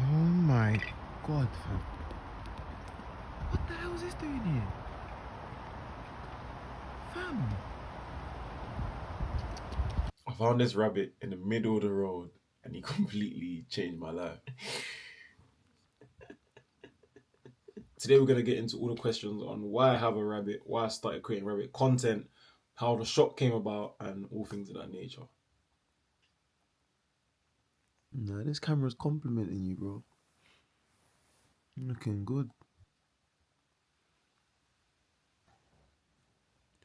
Oh my god, fam. What the hell is this doing here? Fam. I found this rabbit in the middle of the road and he completely changed my life. Today we're going to get into all the questions on why I have a rabbit, why I started creating rabbit content, how the shop came about, and all things of that nature. Nah, this camera's complimenting you, bro. You're looking good.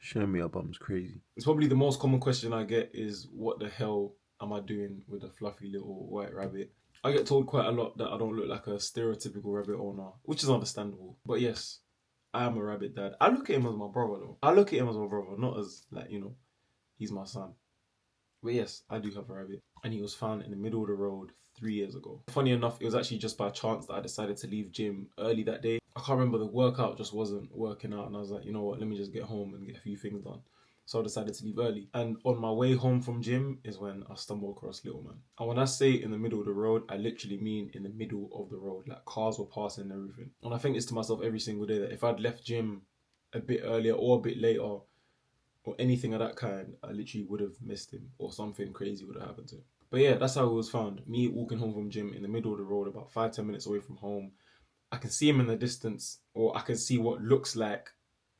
Showing me your bum's crazy. It's probably the most common question I get is, what the hell am I doing with a fluffy little white rabbit? I get told quite a lot that I don't look like a stereotypical rabbit owner, which is understandable. But yes, I am a rabbit dad. I look at him as my brother though. I look at him as my brother, not as like, he's my son. But yes, I do have a rabbit. And he was found in the middle of the road 3 years ago. Funny enough, it was actually just by chance that I decided to leave gym early that day. I can't remember, the workout just wasn't working out. And I was like, you know what, let me just get home and get a few things done. So I decided to leave early. And on my way home from gym is when I stumbled across Little Man. And when I say in the middle of the road, I literally mean in the middle of the road. Like cars were passing and everything. And I think this to myself every single day, that if I'd left gym a bit earlier or a bit later, or anything of that kind, I literally would have missed him, or something crazy would have happened to him. But yeah, that's how he was found. Me walking home from gym in the middle of the road, about 5-10 minutes away from home. I can see him in the distance, or I can see what looks like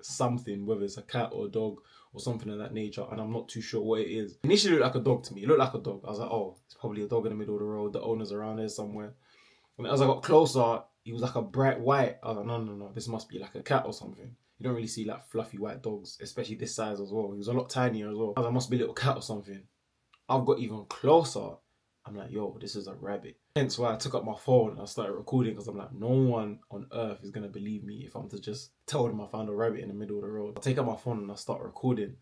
something, whether it's a cat or a dog or something of that nature, and I'm not too sure what it is. Initially, it looked like a dog to me. It looked like a dog. I was like, oh, it's probably a dog in the middle of the road. The owner's around there somewhere. And as I got closer, he was like a bright white. I was like, no, this must be like a cat or something. You don't really see like fluffy white dogs, especially this size as well. He was a lot tinier as well. I was like, must be a little cat or something. I've got even closer. I'm like, yo, this is a rabbit. Hence why I took up my phone and I started recording, because I'm like, no one on earth is going to believe me if I'm to just tell them I found a rabbit in the middle of the road. I take up my phone and I start recording.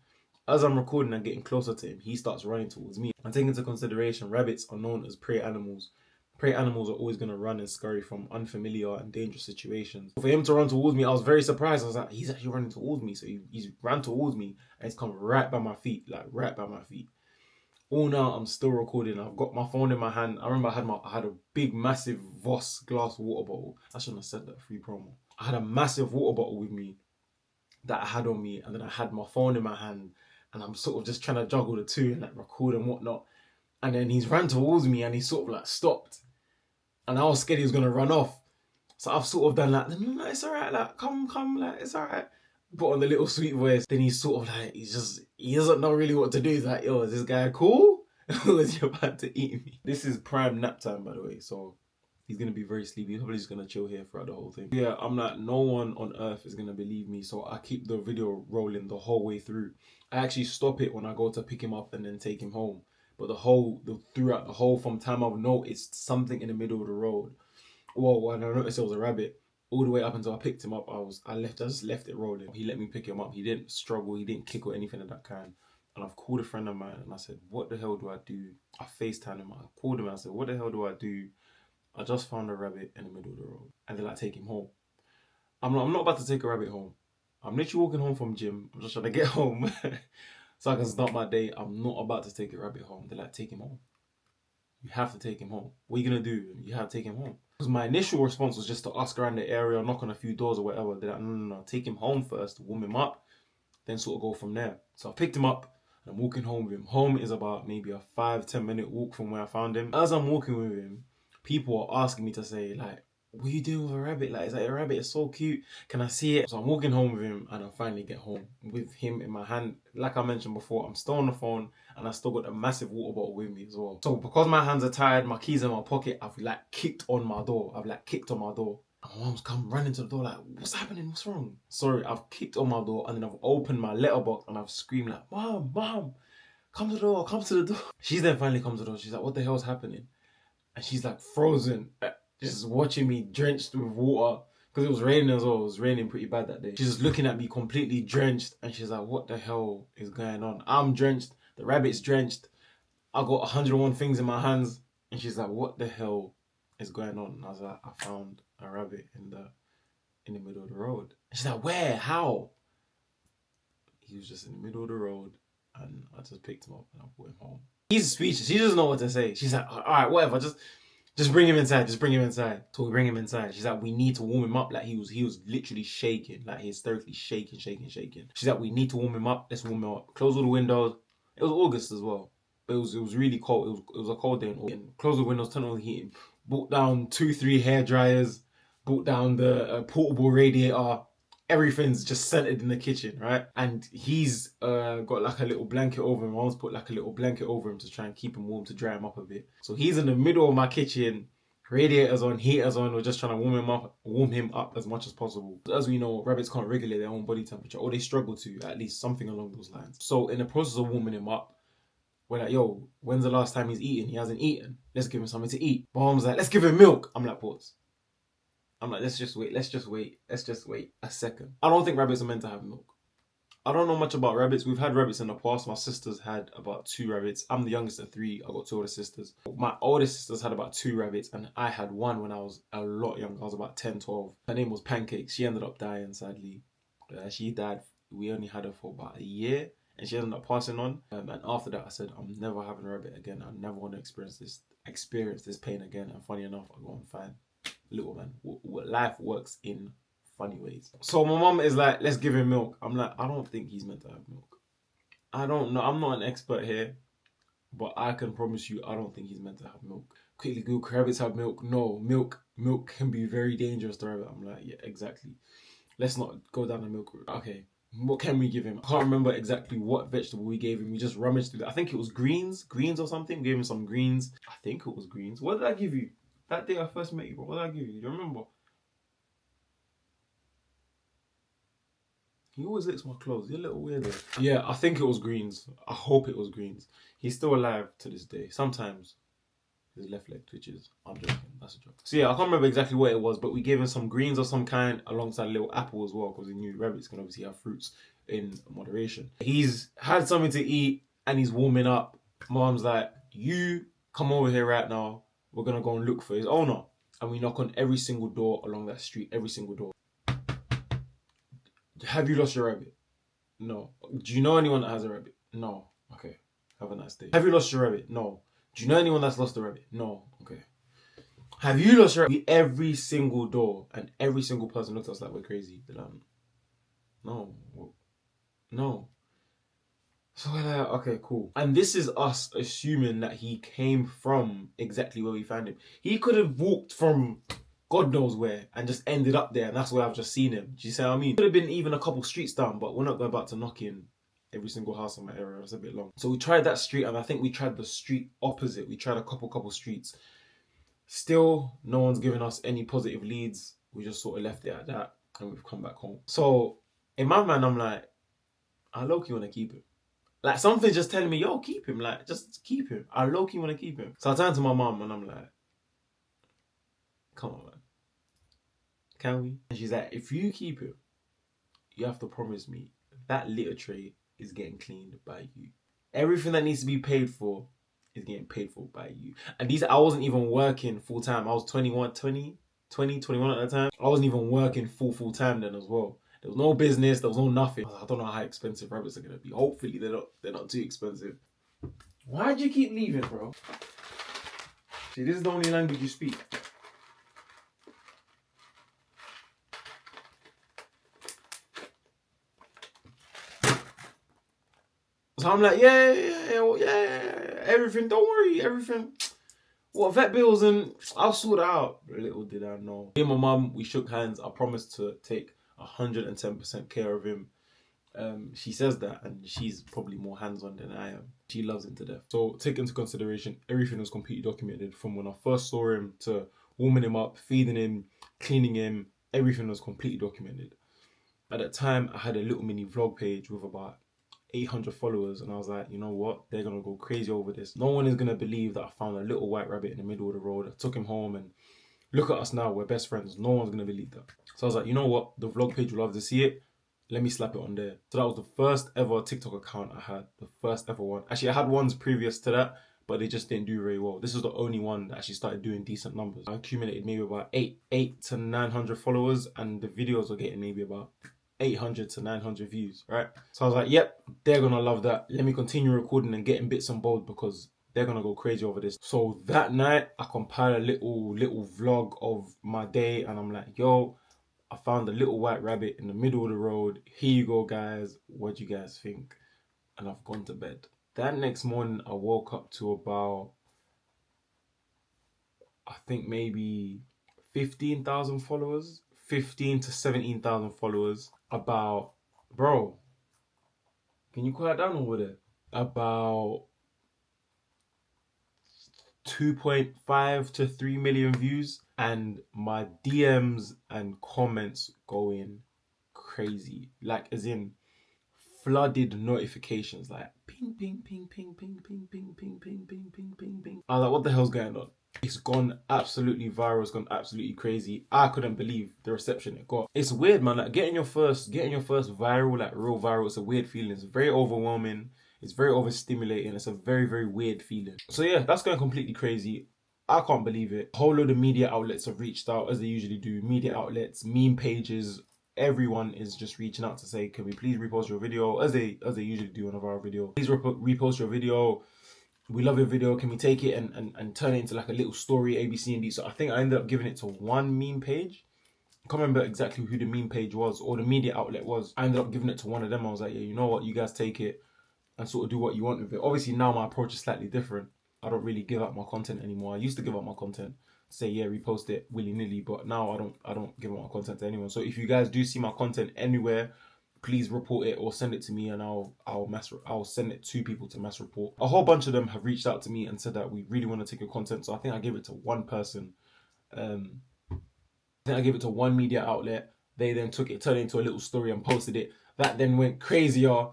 As I'm recording and getting closer to him, he starts running towards me. And taking into consideration, rabbits are known as prey animals. Prey animals are always going to run and scurry from unfamiliar and dangerous situations. For him to run towards me, I was very surprised. I was like, he's actually running towards me. So he's ran towards me and he's come right by my feet, like right by my feet. All now, I'm still recording. I've got my phone in my hand. I remember I had a big, massive Voss glass water bottle. I shouldn't have said that, free promo. I had a massive water bottle with me that I had on me, and then I had my phone in my hand, and I'm sort of just trying to juggle the two and like record and whatnot. And then he's ran towards me and he sort of like stopped. And I was scared he was gonna run off. So I've sort of done like, no, it's alright, like, come, like, it's alright. But on the little sweet voice, then he's sort of like, he doesn't know really what to do. He's like, yo, is this guy cool? Or is he about to eat me? This is prime nap time, by the way, so he's gonna be very sleepy. He's probably just gonna chill here throughout the whole thing. Yeah, I'm like, no one on earth is gonna believe me, so I keep the video rolling the whole way through. I actually stop it when I go to pick him up and then take him home. But throughout the whole, from time I've noticed something in the middle of the road. Well, when I noticed it was a rabbit, all the way up until I picked him up, I just left it rolling. He let me pick him up. He didn't struggle. He didn't kick or anything of that kind. And I've called a friend of mine and I said, what the hell do I do? I FaceTimed him. I called him and I said, what the hell do I do? I just found a rabbit in the middle of the road. And then I take him home. I'm not about to take a rabbit home. I'm literally walking home from gym. I'm just trying to get home so I can start my day. I'm not about to take a rabbit home. They're like, take him home. You have to take him home. What are you going to do? You have to take him home. Because my initial response was just to ask around the area, knock on a few doors or whatever. They're like, no, take him home first, warm him up, then sort of go from there. So I picked him up and I'm walking home with him. Home is about maybe a 5-10 minute walk from where I found him. As I'm walking with him, people are asking me to say, like, what are you doing with a rabbit? Like, is that a rabbit? It's so cute. Can I see it? So I'm walking home with him and I finally get home with him in my hand. Like I mentioned before, I'm still on the phone and I still got a massive water bottle with me as well. So because my hands are tired, my keys in my pocket, I've like kicked on my door. And my mom's come running to the door like, what's happening? What's wrong? Sorry, I've kicked on my door and then I've opened my letterbox and I've screamed like, Mom, come to the door. She's then finally comes to the door. She's like, what the hell's happening? And she's like frozen, just watching me drenched with water. Because it was raining as well. It was raining pretty bad that day. She's just looking at me completely drenched. And she's like, what the hell is going on? I'm drenched. The rabbit's drenched. I got 101 things in my hands. And she's like, what the hell is going on? And I was like, I found a rabbit in the middle of the road. And she's like, where? How? He was just in the middle of the road. And I just picked him up and I brought him home. He's speechless. She doesn't know what to say. She's like, all right, whatever. Just bring him inside. Just bring him inside. So we bring him inside. She's like, we need to warm him up. Like he was literally shaking, like hysterically shaking. She's like, we need to warm him up. Let's warm him up. Close all the windows. It was August as well, but it was really cold. It was a cold day in August. Close the windows, turn on the heating. Brought down 2-3 hair dryers. Brought down the portable radiator. Everything's just centered in the kitchen, right? And he's got like a little blanket over him. I almost put like a little blanket over him to try and keep him warm, to dry him up a bit. So he's in the middle of my kitchen, radiators on, heaters on. We're just trying to warm him up as much as possible. As we know, rabbits can't regulate their own body temperature, or they struggle to, at least something along those lines. So in the process of warming him up, we're like, yo, when's the last time he's eaten? He hasn't eaten. Let's give him something to eat. My mom's like, let's give him milk. I'm like, pause. I'm like, let's just wait a second. I don't think rabbits are meant to have milk. I don't know much about rabbits. We've had rabbits in the past. My sister's had about 2 rabbits. I'm the youngest of 3. I got 2 older sisters. My oldest sisters had about 2 rabbits, and I had one when I was a lot younger. I was about 10, 12. Her name was Pancake. She ended up dying, sadly. She died. We only had her for about a year, and she ended up passing on. And after that, I said, I'm never having a rabbit again. I never want to experience this pain again. And funny enough, I go on fine. Little man, life works in funny ways. So my mom is like, let's give him milk. I'm like, I don't think he's meant to have milk. I don't know. I'm not an expert here, but I can promise you, I don't think he's meant to have milk. Quickly Google, rabbits have milk? No, milk can be very dangerous to rabbit. I'm like, yeah, exactly. Let's not go down the milk route. Okay, what can we give him? I can't remember exactly what vegetable we gave him. We just rummaged through that. I think it was greens or something. We gave him some greens. I think it was greens. What did I give you? That day I first met you, bro. What did I give you? Do you remember? He always licks my clothes. You're a little weirdo. Yeah, I think it was greens. I hope it was greens. He's still alive to this day. Sometimes his left leg twitches. I'm joking. That's a joke. So yeah, I can't remember exactly what it was, but we gave him some greens of some kind alongside a little apple as well, because we knew rabbits can obviously have fruits in moderation. He's had something to eat and he's warming up. Mom's like, you come over here right now. We're going to go and look for his owner. And we knock on every single door along that street. Every single door. Have you lost your rabbit? No. Do you know anyone that has a rabbit? No. Okay. Have a nice day. Have you lost your rabbit? No. Do you know anyone that's lost a rabbit? No. Okay. Have you lost your rabbit? Every single door. And every single person looks at us like we're crazy. They're like, no. No. So we're like, okay, cool. And this is us assuming that he came from exactly where we found him. He could have walked from God knows where and just ended up there, and that's where I've just seen him. Do you see what I mean? Could have been even a couple streets down, but we're not going about to knock in every single house in my area. It's a bit long. So we tried that street, and I think we tried the street opposite. We tried a couple streets. Still, no one's given us any positive leads. We just sort of left it at that, and we've come back home. So in my mind, I'm like, I low-key want to keep him. Like, something's just telling me, yo, keep him. Like, just keep him. I low-key want to keep him. So I turn to my mum and I'm like, come on, man. Can we? And she's like, if you keep him, you have to promise me that litter tray is getting cleaned by you. Everything that needs to be paid for is getting paid for by you. And I wasn't even working full-time. I was 21 at the time. I wasn't even working full-time then as well. There was no business, there was no nothing. I don't know how expensive rabbits are going to be. Hopefully they're not too expensive. Why'd you keep leaving, bro? See, this is the only language you speak. So I'm like, yeah, everything, don't worry, everything. What, vet bills, and I'll sort it out. Little did I know. Me and my mum, we shook hands. I promised to take 110% care of him. She says that, and she's probably more hands-on than I am. She loves him to death. So take into consideration, everything was completely documented from when I first saw him to warming him up, feeding him, cleaning him. Everything was completely documented. At that time, I had a little mini vlog page with about 800 followers, and I was like, you know what? They're gonna go crazy over this. No one is gonna believe that I found a little white rabbit in the middle of the road. I took him home, and look at us now, we're best friends. No one's gonna believe that. So I was like, you know what? The vlog page will love to see it. Let me slap it on there. So that was the first ever TikTok account I had. The first ever one. Actually, I had ones previous to that, but they just didn't do very well. This was the only one that actually started doing decent numbers. I accumulated maybe about 8 to 900 followers, and the videos were getting maybe about 800 to 900 views, right? So I was like, yep, they're gonna love that. Let me continue recording and getting bits and bobs, because they're gonna go crazy over this. So that night, I compiled a little vlog of my day, and I'm like, yo, I found a little white rabbit in the middle of the road. Here you go, guys. What do you guys think? And I've gone to bed. That next morning, I woke up to about, I think maybe 15,000 followers, 15 to 17,000 followers. About, bro, can you quiet down over there? About 2.5 to 3 million views, and my DMs and comments going crazy. Like, as in, flooded notifications, like ping, ping, ping, ping, ping, ping, ping, ping, ping, ping, ping, ping, ping. I was like, what the hell's going on? It's gone absolutely viral. It's gone absolutely crazy. I couldn't believe the reception it got. It's weird, man. Like getting your first viral, like real viral. It's a weird feeling. It's very overwhelming. It's very overstimulating. It's a very, very weird feeling. So yeah, that's going completely crazy. I can't believe it. A whole load of media outlets have reached out, as they usually do. Media outlets, meme pages, everyone is just reaching out to say, can we please repost your video, as they usually do on a viral video. Please repost your video. We love your video. Can we take it and turn it into like a little story, A, B, C, and D? So I think I ended up giving it to one meme page. I can't remember exactly who the meme page was or the media outlet was. I ended up giving it to one of them. I was like, yeah, you know what? You guys take it and sort of do what you want with it. Obviously now my approach is slightly different. I don't really give out my content anymore. I used to give out my content, say, yeah, repost it willy-nilly, but now I don't give out my content to anyone. So if you guys do see my content anywhere, please report it or send it to me, and I'll send it to people to mass report. A whole bunch of them have reached out to me and said that we really want to take your content. So I think I gave it to one person. I think I gave it to one media outlet. They then took it, turned it into a little story and posted it. That then went crazier.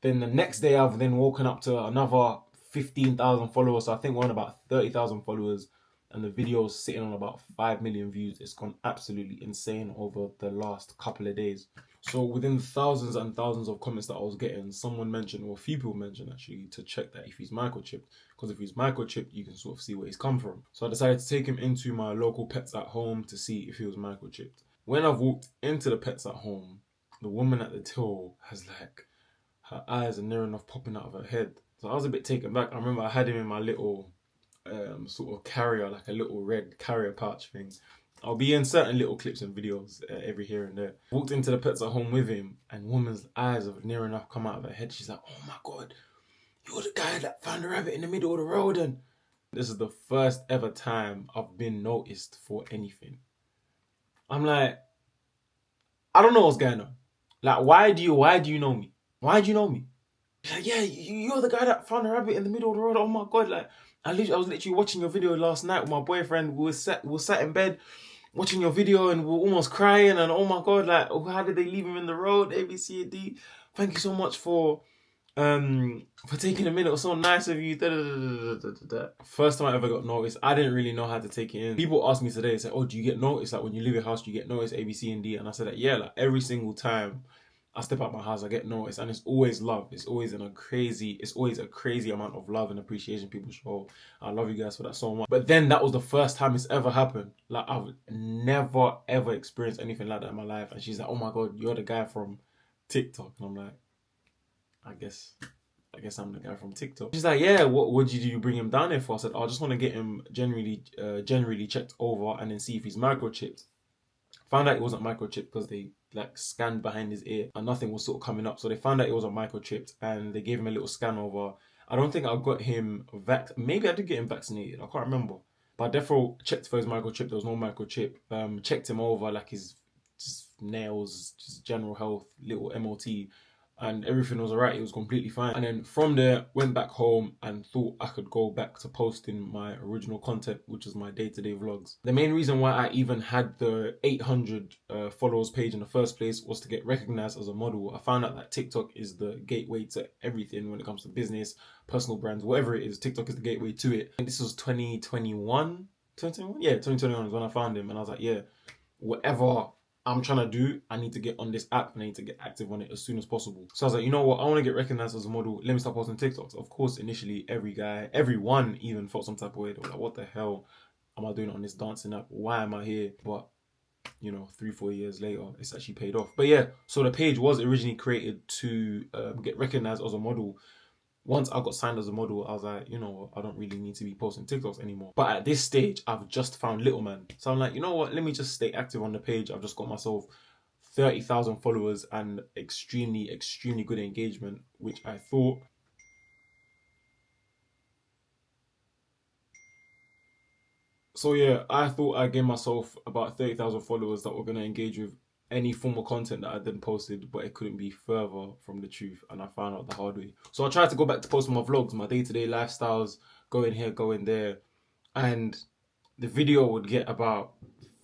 Then the next day I've then woken up to another 15,000 followers. So I think we're on about 30,000 followers, and the video's sitting on about 5 million views. It's gone absolutely insane over the last couple of days. So within thousands and thousands of comments that I was getting, someone mentioned, or a few people mentioned actually, to check that if he's microchipped. Because if he's microchipped, you can sort of see where he's come from. So I decided to take him into my local Pets at Home to see if he was microchipped. When I've walked into the Pets at Home, the woman at the till has like, her eyes are near enough popping out of her head. So I was a bit taken back. I remember I had him in my little sort of carrier, like a little red carrier pouch thing. I'll be in certain little clips and videos every here and there. Walked into the Pets at Home with him, and woman's eyes have near enough come out of her head. She's like, oh my God, you're the guy that found a rabbit in the middle of the road. And this is the first ever time I've been noticed for anything. I'm like, I don't know what's going on. Like, why do you know me? Why do you know me? She's like, yeah, you're the guy that found a rabbit in the middle of the road. Oh my God, like, I was literally watching your video last night with my boyfriend. We were sat in bed watching your video, and we were almost crying. And oh my God, like, oh, how did they leave him in the road? A, B, C, and D. Thank you so much for taking a minute. It was so nice of you. First time I ever got noticed, I didn't really know how to take it in. People asked me today, say, oh, do you get noticed? Like when you leave your house, do you get noticed? A, B, C, and D. And I said that, yeah, like every single time I step out my house, I get noticed, and it's always love. It's always a crazy amount of love and appreciation people show. I love you guys for that so much. But then that was the first time it's ever happened. Like I've never ever experienced anything like that in my life. And she's like, oh my God, you're the guy from TikTok. And I'm like, I guess I'm the guy from TikTok. She's like, yeah, what did you bring him down here for? I said, I just want to get him generally checked over and then see if he's microchipped. Found out it wasn't microchipped because they like scanned behind his ear and nothing was sort of coming up. So they found out it wasn't microchipped and they gave him a little scan over. I don't think I got him maybe I did get him vaccinated. I can't remember. But I definitely checked for his microchip. There was no microchip. Checked him over, like his just nails, just general health, little MOT. And everything was alright. It was completely fine. And then from there, went back home and thought I could go back to posting my original content, which is my day-to-day vlogs. The main reason why I even had the 800 followers page in the first place was to get recognized as a model. I found out that TikTok is the gateway to everything when it comes to business, personal brands, whatever it is. TikTok is the gateway to it. And this was 2021? 2021? Yeah, 2021 is when I found him. And I was like, yeah, whatever I'm trying to do, I need to get on this app and I need to get active on it as soon as possible. So I was like, you know what? I want to get recognized as a model. Let me start posting TikToks. Of course, initially, everyone even felt some type of way. They were like, what the hell am I doing on this dancing app? Why am I here? But, 3-4 years later, it's actually paid off. But yeah, so the page was originally created to get recognized as a model. Once I got signed as a model, I was like, you know what, I don't really need to be posting TikToks anymore. But at this stage, I've just found Little Man. So I'm like, you know what, let me just stay active on the page. I've just got myself 30,000 followers and extremely, extremely good engagement, which I thought. So yeah, I thought I gave myself about 30,000 followers that were going to engage with any form of content that I then posted, but it couldn't be further from the truth, and I found out the hard way. So I tried to go back to posting my vlogs, my day-to-day lifestyles, going here, going there, and the video would get about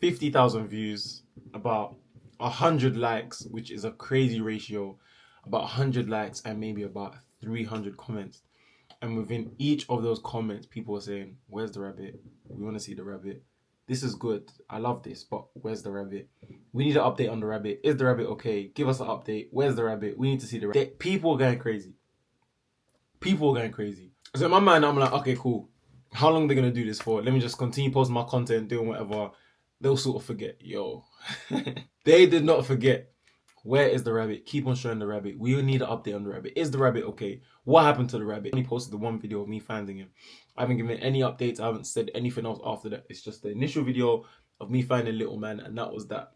50,000 views, about 100 likes, which is a crazy ratio, about 100 likes and maybe about 300 comments. And within each of those comments, people were saying, "Where's the rabbit? We want to see the rabbit. This is good. I love this, but where's the rabbit? We need an update on the rabbit. Is the rabbit okay? Give us an update. Where's the rabbit? We need to see the rabbit." People were going crazy. People were going crazy. So in my mind, I'm like, okay, cool. How long are they going to do this for? Let me just continue posting my content, doing whatever. They'll sort of forget. Yo. They did not forget. Where is the rabbit? Keep on showing the rabbit. We need an update on the rabbit. Is the rabbit okay? What happened to the rabbit? I only posted the one video of me finding him. I haven't given any updates. I haven't said anything else after that. It's just the initial video of me finding Little Man, and that was that.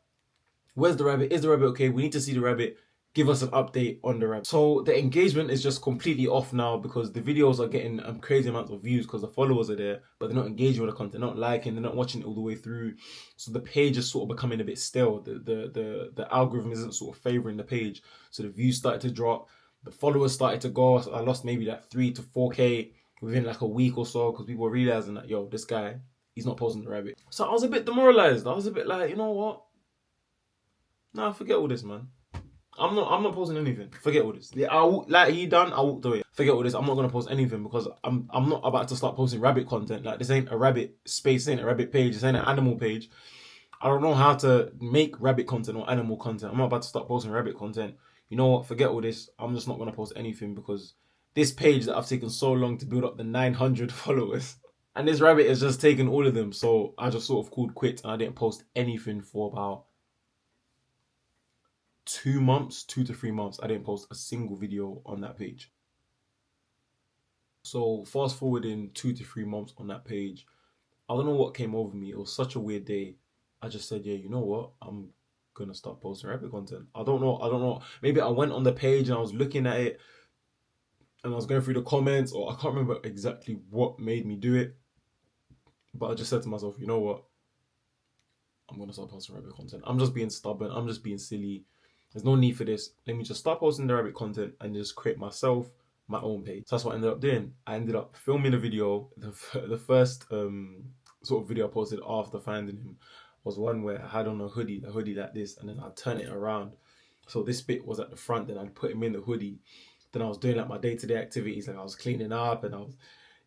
Where's the rabbit? Is the rabbit okay? We need to see the rabbit. Give us an update on the rabbit. So the engagement is just completely off now because the videos are getting crazy amounts of views because the followers are there, but they're not engaging with the content, they're not liking, they're not watching it all the way through. So the page is sort of becoming a bit stale. The algorithm isn't sort of favoring the page. So the views started to drop, the followers started to go. I lost maybe like 3 to 4K within like a week or so because people were realizing that, yo, this guy, he's not posting the rabbit. So I was a bit demoralized. I was a bit like, you know what? Nah, forget all this, man. I'm not posting anything. Forget all this. Yeah, like he done, I walked away. Forget all this. I'm not gonna post anything because I'm not about to start posting rabbit content. Like this ain't a rabbit space, this ain't a rabbit page, this ain't an animal page. I don't know how to make rabbit content or animal content. I'm not about to start posting rabbit content. You know what? Forget all this. I'm just not gonna post anything because this page that I've taken so long to build up the 900 followers. And this rabbit has just taken all of them. So I just sort of called quits and I didn't post anything for about 2 months, 2 to 3 months. I didn't post a single video on that page. So fast forward in 2 to 3 months on that page, I don't know what came over me. It was such a weird day. I just said, yeah, you know what? I'm gonna start posting rabbit content. I don't know. Maybe I went on the page and I was looking at it and I was going through the comments, or I can't remember exactly what made me do it. But I just said to myself, you know what? I'm gonna start posting rabbit content. I'm just being stubborn. I'm just being silly. There's no need for this. Let me just start posting the rabbit content and just create myself my own page. So that's what I ended up doing. I ended up filming a video. The first sort of video I posted after finding him was one where I had on a hoodie like this, and then I'd turn it around. So this bit was at the front, then I'd put him in the hoodie. Then I was doing like my day-to-day activities, like I was cleaning up and I was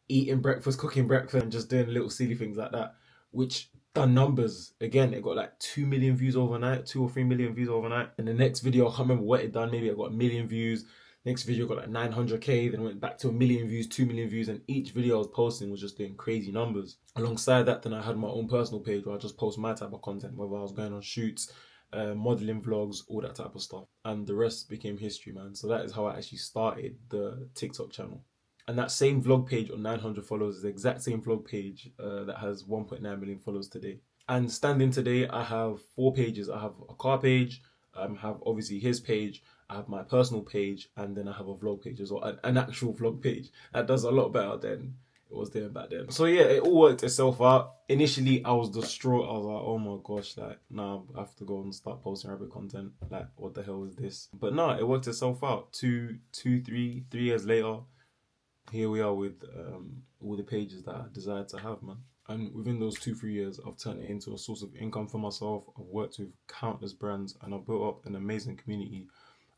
eating breakfast, cooking breakfast, and just doing little silly things like that, which done numbers. Again, it got like 2 million views overnight, 2 or 3 million views overnight. And the next video, I can't remember what it done. Maybe it got 1 million views. Next video got like 900K. Then went back to 1 million views, 2 million views. And each video I was posting was just doing crazy numbers. Alongside that, then I had my own personal page where I just post my type of content, whether I was going on shoots, modeling vlogs, all that type of stuff. And the rest became history, man. So that is how I actually started the TikTok channel. And that same vlog page on 900 followers is the exact same vlog page that has 1.9 million followers today. And standing today, I have 4 pages. I have a car page, I have obviously his page, I have my personal page, and then I have a vlog page as well, an actual vlog page. That does a lot better than it was doing back then. So yeah, it all worked itself out. Initially, I was distraught. I was like, oh my gosh, like, nah, I have to go and start posting rabbit content. Like, what the hell is this? But nah, it worked itself out. 3 years later, here we are with all the pages that I desired to have, man. And within those 2-3 years, I've turned it into a source of income for myself. I've worked with countless brands and I've built up an amazing community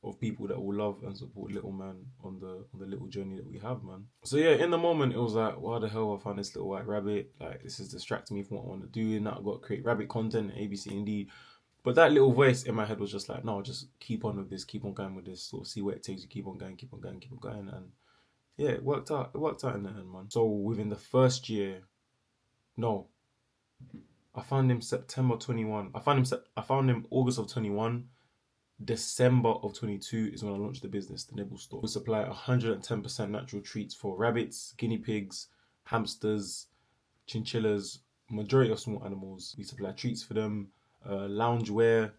of people that will love and support Little Man on the little journey that we have, man. So yeah, in the moment, it was like, why the hell I found this little white rabbit? Like, this is distracting me from what I want to do. Now I've got to create rabbit content, A, B, C, and D. But that little voice in my head was just like, no, just keep on with this, keep on going with this, sort of see where it takes you, keep on going, keep on going, keep on going. And yeah, it worked out. It worked out in the end, man. So within the first year, no, I found him September 21. I found him August of 21. December of 22 is when I launched the business, the Nibble Store. We supply 110% natural treats for rabbits, guinea pigs, hamsters, chinchillas, majority of small animals. We supply treats for them, loungewear,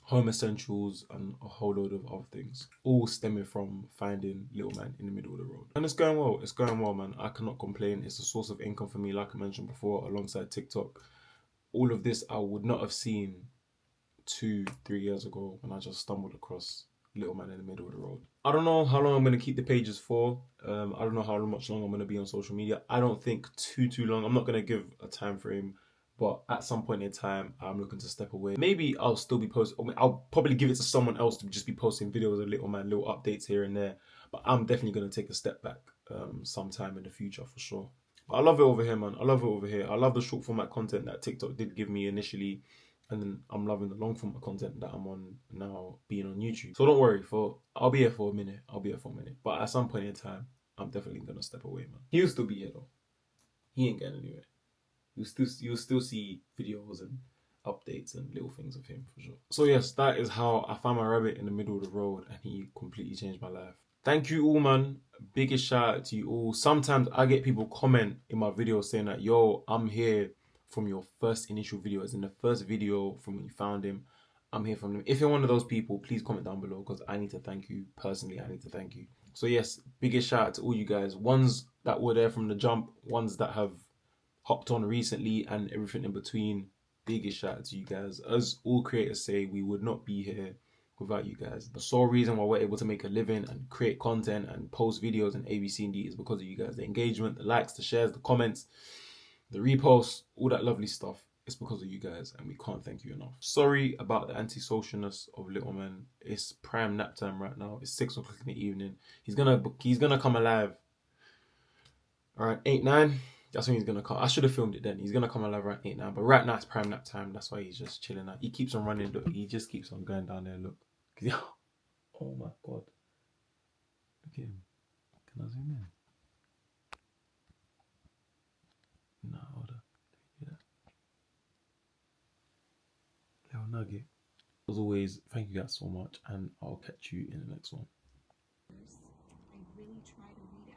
home essentials, and a whole load of other things. All stemming from finding little man in the middle of the road. And it's going well. It's going well, man. I cannot complain. It's a source of income for me, like I mentioned before, alongside TikTok. All of this I would not have seen 2-3 years ago when I just stumbled across little man in the middle of the road. I don't know how long I'm going to keep the pages for. I don't know how much longer I'm going to be on social media. I don't think too long. I'm not going to give a time frame, but at some point in time, I'm looking to step away. Maybe I'll still be posting. I'll probably give it to someone else to just be posting videos of little man, little updates here and there. But I'm definitely going to take a step back sometime in the future for sure. But I love it over here, man. I love it over here. I love the short format content that TikTok did give me initially. And then I'm loving the long form of content that I'm on now, being on YouTube. So don't worry, I'll be here for a minute. But at some point in time, I'm definitely gonna step away, man. He'll still be here though. He ain't going anywhere. You'll still see videos and updates and little things of him for sure. So yes, that is how I found my rabbit in the middle of the road and he completely changed my life. Thank you all, man. Biggest shout out to you all. Sometimes I get people comment in my videos saying that, yo, I'm here from your first initial video, as in the first video from when you found him. I'm here from him. If you're one of those people, please comment down below because I need to thank you personally. I need to thank you. So yes, biggest shout out to all you guys. Ones that were there from the jump, ones that have hopped on recently, and everything in between. Biggest shout out to you guys. As all creators say, we would not be here without you guys. The sole reason why we're able to make a living and create content and post videos and ABC and D is because of you guys. The engagement, the likes, the shares, the comments, the reposts, all that lovely stuff. It's because of you guys, and we can't thank you enough. Sorry about the antisocialness of little man. It's prime nap time right now. It's 6 o'clock in the evening. He's gonna come alive around 8-9. That's when he's gonna come. I should have filmed it then. He's gonna come alive around 8-9. But right now it's prime nap time. That's why he's just chilling out. He keeps on running. Look, he just keeps on going down there. Look. Oh my god. Look at him. Can I zoom in? No, hold on. Yeah. Little nugget. As always, thank you guys so much, and I'll catch you in the next one. I really try to read